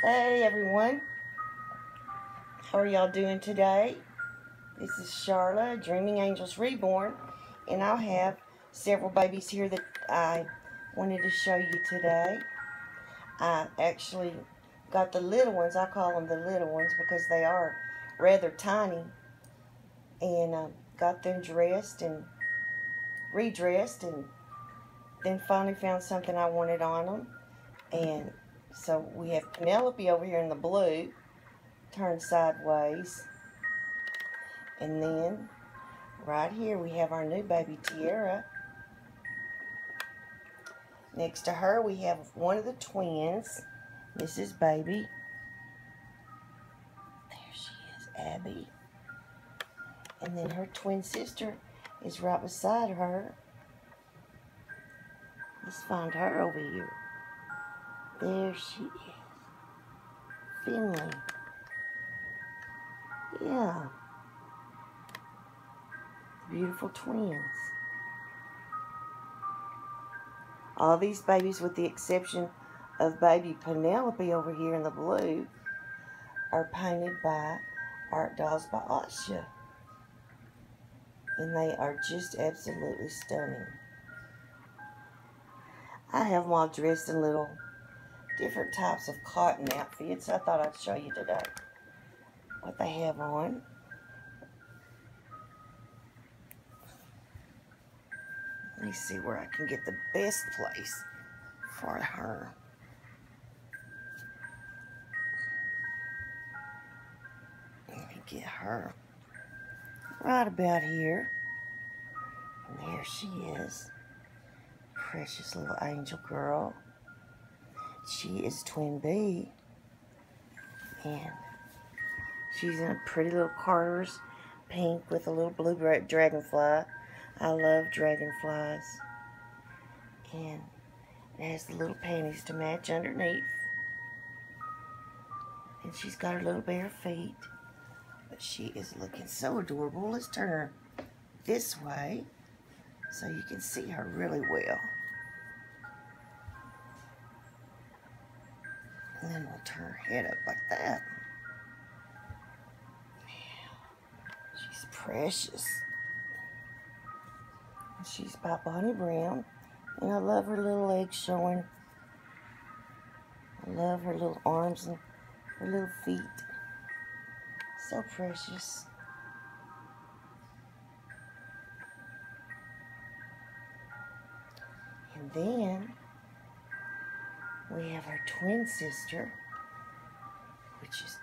Hey everyone, how are y'all doing today? This is Charla, Dreaming Angels Reborn, and I'll have several babies here that I wanted to show you today. I actually got the little ones, I call them the little ones because they are rather tiny, and got them dressed and redressed, and then finally found something I wanted on them. And so we have Penelope over here in the blue, turned sideways. And then right here we have our new baby Tiara. Next to her we have one of the twins, Mrs. Baby. There she is, Abby. And then her twin sister is right beside her. Let's find her over here. There she is. Finley. Yeah. Beautiful twins. All these babies, with the exception of baby Penelope over here in the blue, are painted by Art Dolls by Asha. And they are just absolutely stunning. I have them all dressed in little different types of cotton outfits. I thought I'd show you today what they have on. Let me see where I can get the best place for her. Let me get her right about here. And there she is. Precious little angel girl. She is Twin B. And she's in a pretty little Carter's pink with a little blue dragonfly. I love dragonflies. And it has the little panties to match underneath. And she's got her little bare feet. But she is looking so adorable. Let's turn her this way so you can see her really well. And then we'll turn her head up like that. She's precious. She's by Bonnie Brown, and I love her little legs showing. I love her little arms and her little feet. So precious. And then we have our twin sister, which is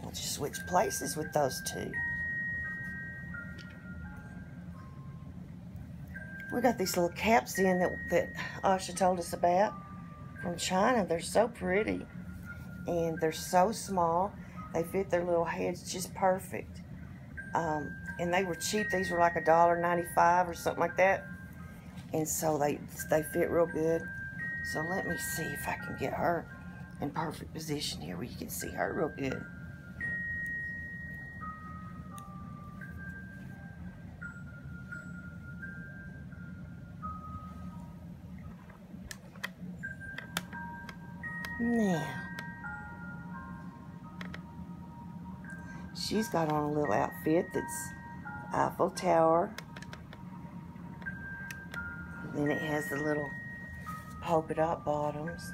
we'll just switch places with those two. We got these little caps in that Asha told us about from China. They're so pretty, and they're so small. They fit their little heads just perfect. And they were cheap. These were like $1.95 or something like that. And so they fit real good. So let me see if I can get her in perfect position here where you can see her real good. Now, she's got on a little outfit that's Eiffel Tower. And then it has the little polka dot bottoms,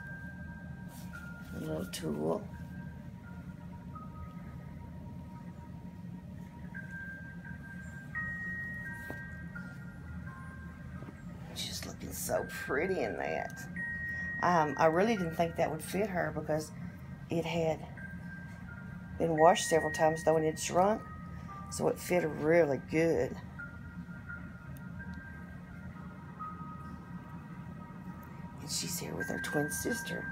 a little tulle. She's looking so pretty in that. I really didn't think that would fit her because it had been washed several times though and it shrunk, so it fit her really good. And she's here with her twin sister.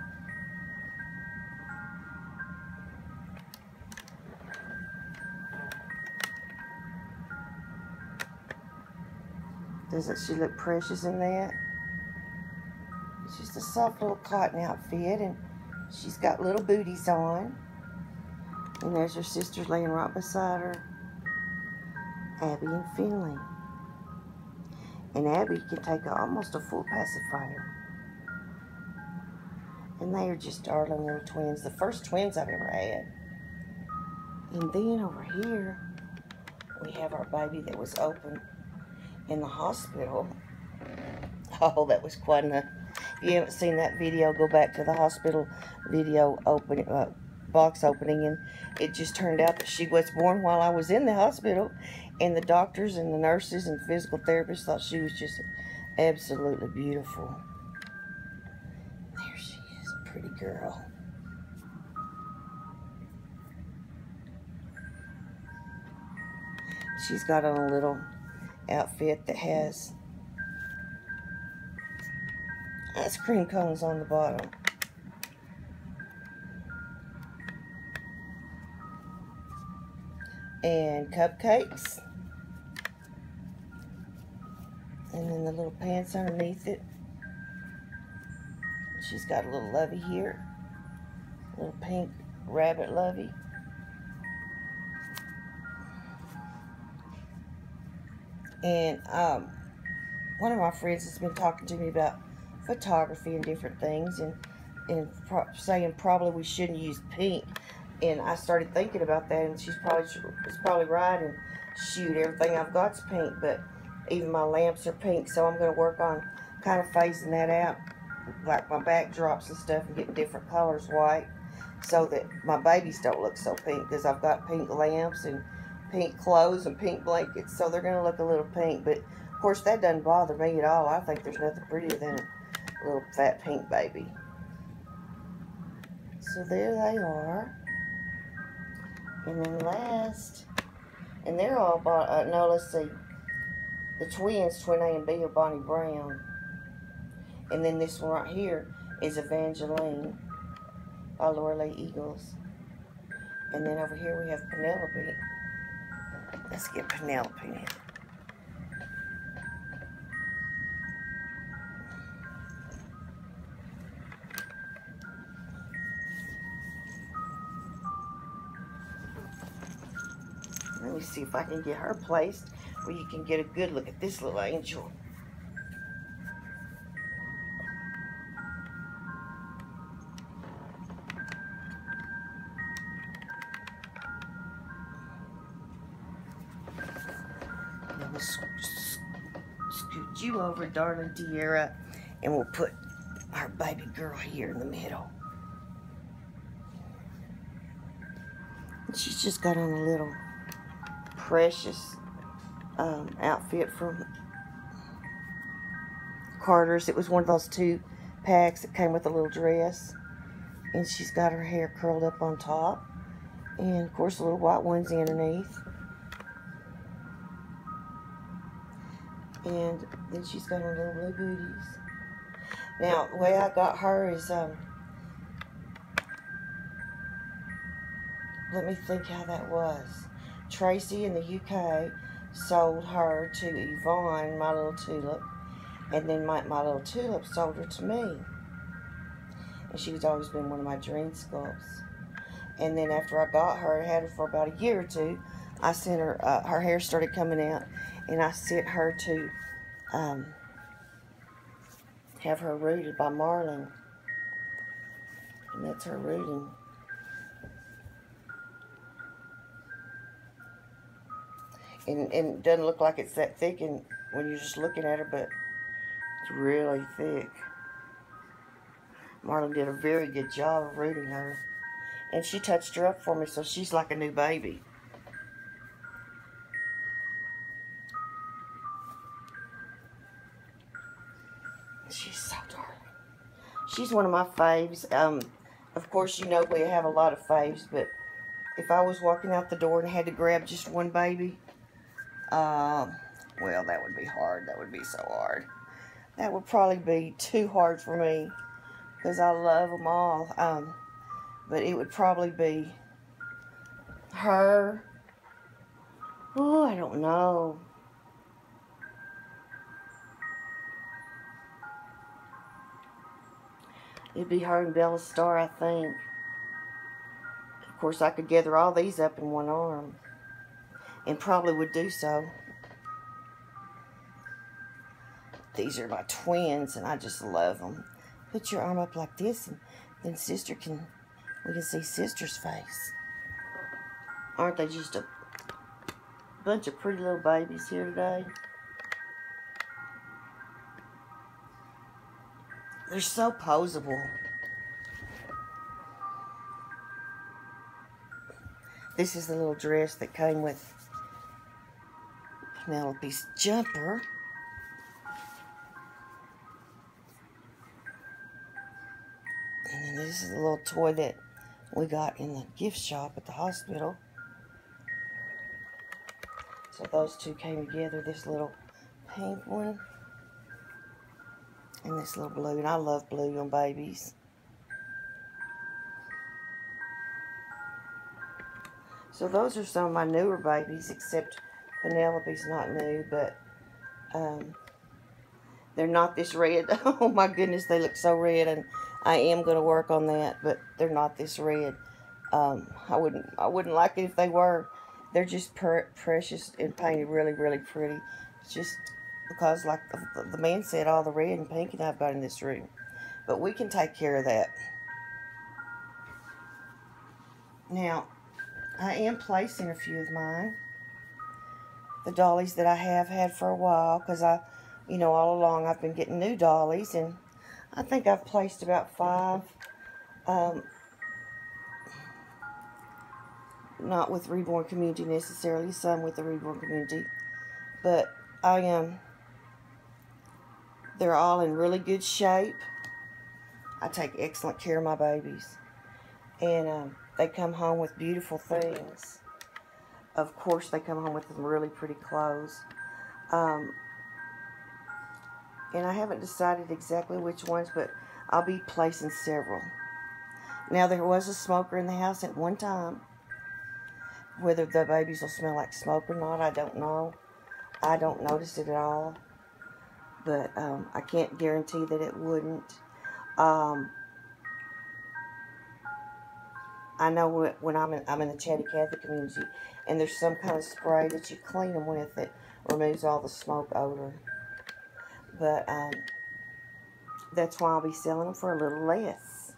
Doesn't she look precious in that? It's just a soft little cotton outfit, and she's got little booties on. And there's her sister laying right beside her. Abby and Finley. And Abby can take almost a full pacifier. And they are just darling little twins. The first twins I've ever had. And then over here, we have our baby that was open in the hospital. Oh, that was quite enough. If you haven't seen that video, go back to the hospital video opening, box opening, and it just turned out that she was born while I was in the hospital, and the doctors and the nurses and physical therapists thought she was just absolutely beautiful. There she is, a pretty girl. She's got on a little outfit that has ice cream cones on the bottom. And cupcakes. And then the little pants underneath it. She's got a little lovey here. A little pink rabbit lovey. And one of my friends has been talking to me about photography and different things, and saying probably we shouldn't use pink. And I started thinking about that, and she's probably right. And shoot, everything I've got's pink, but even my lamps are pink. So I'm going to work on kind of phasing that out, like my backdrops and stuff, and getting different colors white, so that my babies don't look so pink. Because I've got pink lamps and pink clothes and pink blankets, so they're going to look a little pink. But of course, that doesn't bother me at all. I think there's nothing prettier than a little fat pink baby. So there they are. And then last, and they're all no, let's see, the twins, twin A and B, are Bonnie Brown. And then this one right here is Evangeline by Laura Lee Eagles. And then over here we have Penelope. Let's get Penelope in. Let me see if I can get her placed where you can get a good look at this little angel. Then we'll scoot you over, darling Tiara, and we'll put our baby girl here in the middle. And she's just got on a little precious outfit from Carter's. It was one of those 2 packs that came with a little dress, and she's got her hair curled up on top, and of course a little white onesie underneath, and then she's got her little blue booties. Now the way I got her is let me think how that was. Tracy in the UK sold her to Yvonne, my little tulip, and then my little tulip sold her to me. And she's always been one of my dream sculpts. And then after I got her, I had her for about a year or 2, I sent her, her hair started coming out, and I sent her to have her rooted by Marlin. And that's her rooting. And it doesn't look like it's that thick and when you're just looking at her, but it's really thick. Marlon did a very good job of rooting her. And she touched her up for me, so she's like a new baby. She's so darling. She's one of my faves. Of course, you know we have a lot of faves, but if I was walking out the door and had to grab just one baby, well, that would be hard. That would be so hard. That would probably be too hard for me because I love them all. But it would probably be her. Oh, I don't know. It'd be her and Bella Star, I think. Of course, I could gather all these up in one arm. and probably would do so. These are my twins, and I just love them. Put your arm up like this, and then we can see sister's face. Aren't they just a bunch of pretty little babies here today? They're so poseable. This is the little dress that came with Penelope's jumper. And then this is the little toy that we got in the gift shop at the hospital. So those two came together, this little pink one and this little blue. And I love blue on babies. So those are some of my newer babies, except Penelope's not new, but they're not this red. Oh my goodness, they look so red, and I am going to work on that, but they're not this red. I wouldn't like it if they were. They're just precious and painted really, really pretty. It's just because, like the man said, all the red and pink and I've got in this room. But we can take care of that. Now, I am placing a few of mine. The dollies that I have had for a while, because all along I've been getting new dollies, and I think I've placed about 5. Not with Reborn Community necessarily, some with the Reborn Community, but they're all in really good shape. I take excellent care of my babies, and they come home with beautiful things. Of course, they come home with some really pretty clothes. And I haven't decided exactly which ones, but I'll be placing several. Now, there was a smoker in the house at one time. Whether the babies will smell like smoke or not, I don't know. I don't notice it at all. But I can't guarantee that it wouldn't. I know when I'm in the Chatty Cathy community, and there's some kind of spray that you clean them with that removes all the smoke odor. But that's why I'll be selling them for a little less,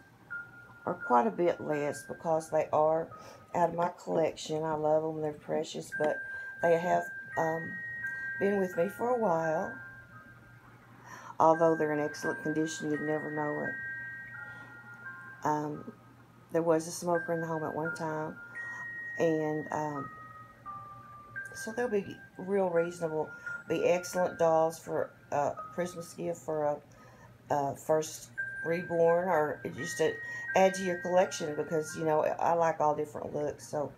or quite a bit less, because they are out of my collection. I love them, they're precious, but they have been with me for a while. Although they're in excellent condition, you'd never know it. There was a smoker in the home at one time, and so they'll be real reasonable. Be excellent dolls for a Christmas gift for a first reborn, or just to add to your collection, because I like all different looks, so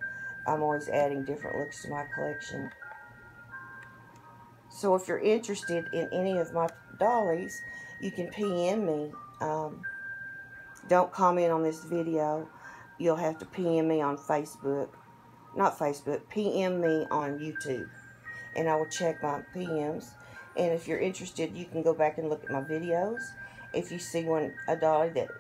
I'm always adding different looks to my collection. So if you're interested in any of my dollies, you can PM me. Don't comment on this video. You'll have to PM me on Facebook. Not Facebook, PM me on YouTube. And I will check my PMs. And if you're interested, you can go back and look at my videos. If you see a dolly that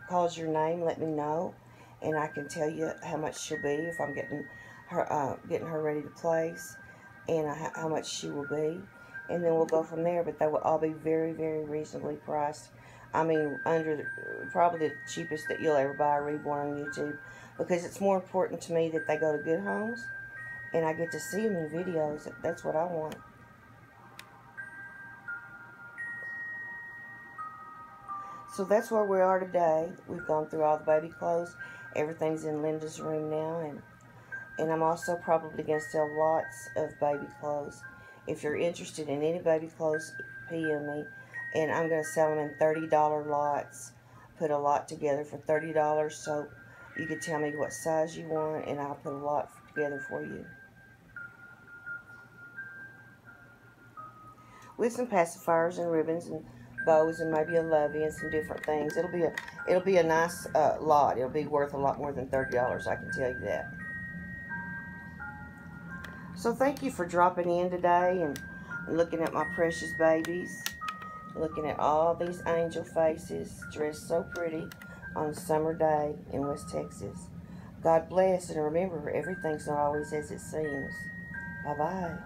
calls your name, let me know. And I can tell you how much she'll be if I'm getting her ready to place. And how much she will be. And then we'll go from there. But they will all be very, very reasonably priced. I mean, probably the cheapest that you'll ever buy a Reborn on YouTube, because it's more important to me that they go to good homes, and I get to see them in videos. That's what I want. So that's where we are today. We've gone through all the baby clothes. Everything's in Linda's room now, and I'm also probably going to sell lots of baby clothes. If you're interested in any baby clothes, PM me. And I'm going to sell them in $30 lots. Put a lot together for $30, so you can tell me what size you want, and I'll put a lot together for you. With some pacifiers and ribbons and bows and maybe a lovey and some different things. It'll be a nice lot. It'll be worth a lot more than $30, I can tell you that. So thank you for dropping in today and looking at my precious babies. Looking at all these angel faces dressed so pretty on a summer day in West Texas. God bless, and remember, everything's not always as it seems. Bye-bye.